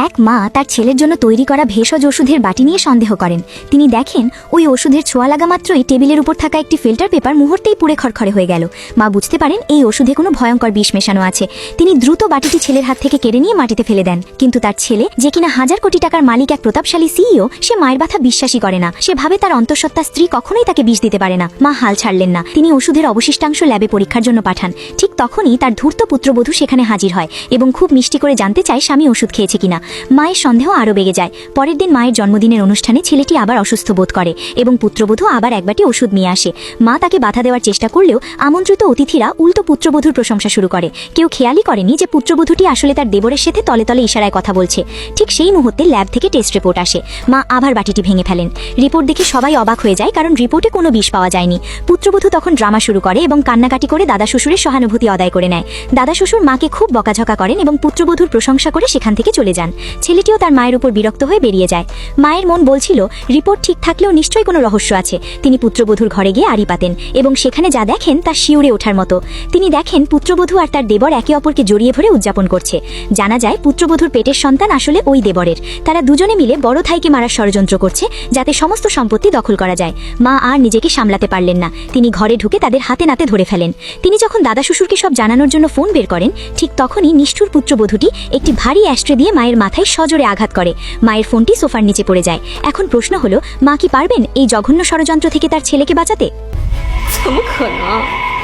এক মা তার ছেলের জন্য তৈরি করা ভেষজ ওষুধের বাটি নিয়ে সন্দেহ করেন। তিনি দেখেন ওই ওষুধের ছোঁয়া লাগা মাত্রই টেবিলের উপর থাকা একটি ফিল্টার পেপার মুহূর্তেই পুড়ে খড়খড়ে হয়ে গেল। মা বুঝতে পারেন এই ওষুধে কোনো ভয়ঙ্কর বিষ মেশানো আছে। তিনি দ্রুত বাটিটি ছেলের হাত থেকে কেড়ে নিয়ে মাটিতে ফেলে দেন। কিন্তু তার ছেলে, যে কিনা হাজার কোটি টাকার মালিক, এক প্রতাপশালী সিইও, সে মায়ের কথা বিশ্বাসই করে না। সে ভাবে তার অন্তঃসত্ত্বা স্ত্রী কখনোই তাকে বিষ দিতে পারে না। মা হাল ছাড়লেন না। তিনি ওষুধের অবশিষ্টাংশ ল্যাবে পরীক্ষার জন্য পাঠান। ঠিক তখনই তার ধূর্ত পুত্রবধূ সেখানে হাজির হয় এবং খুব মিষ্টি করে জানতে চায় স্বামী ওষুধ খেয়েছে কিনা। মায়ের সন্দেহ আরও বেড়ে যায়। পরের দিন মায়ের জন্মদিনের অনুষ্ঠানে ছেলেটি আবার অসুস্থ বোধ করে এবং পুত্রবধূ আবার এক বাটি ওষুধ নিয়ে আসে। মা তাকে বাধা দেওয়ার চেষ্টা করলেও আমন্ত্রিত অতিথিরা উল্টো পুত্রবধূর প্রশংসা শুরু করে। কেউ খেয়ালই করেনি যে পুত্রবধূটি আসলে তার দেবরের সাথে তলে তলে ইশারায় কথা বলছে। ঠিক সেই মুহূর্তে ল্যাব থেকে টেস্ট রিপোর্ট আসে। মা আবার বাটিটি ভেঙে ফেলেন। রিপোর্ট দেখে সবাই অবাক হয়ে যায়, কারণ রিপোর্টে কোনো বিষ পাওয়া যায়নি। পুত্রবধূ তখন ড্রামা শুরু করে এবং কান্নাকাটি করে দাদা শ্বশুরের সহানুভূতি আদায় করে নেয়। দাদা শ্বশুর মাকে খুব বকাঝকা করেন এবং পুত্রবধূর প্রশংসা করে সেখান থেকে চলে যান। ছেলেটিও তার মায়ের উপর বিরক্ত হয়ে বেরিয়ে যায়। মায়ের মন বলছিল রিপোর্ট ঠিক থাকলেও নিশ্চয়ই কোনো রহস্য আছে। তিনি পুত্রবধূর ঘরে গিয়ে আড়ি পাতেন এবং সেখানে যা দেখেন তা শিউরে ওঠার মতো। তিনি দেখেন পুত্রবধূ আর তার দেবর একে অপরকে জড়িয়ে ধরে উদযাপন করছে। জানা যায় পুত্রবধূর পেটের সন্তান আসলে ওই দেবরের। তারা দুজনে মিলে বড় ভাইকে মারার ষড়যন্ত্র করছে, যাতে সমস্ত সম্পত্তি দখল করা যায়। মা আর নিজেকে সামলাতে পারলেন না। তিনি ঘরে ঢুকে তাদের হাতে নাতে ধরে ফেলেন। তিনি যখন দাদা শ্বশুরকে সব জানানোর জন্য ফোন বের করেন, ঠিক তখনই নিষ্ঠুর পুত্রবধূটি একটি ভারী অ্যাস্ট্রে দিয়ে মায়ের মাথায় সজোরে আঘাত করে। মায়ের ফোনটি সোফার নিচে পড়ে যায়। এখন প্রশ্ন হলো, মা কি পারবেন এই জঘন্য ষড়যন্ত্র থেকে তার ছেলেকে বাঁচাতে? 怎么可能？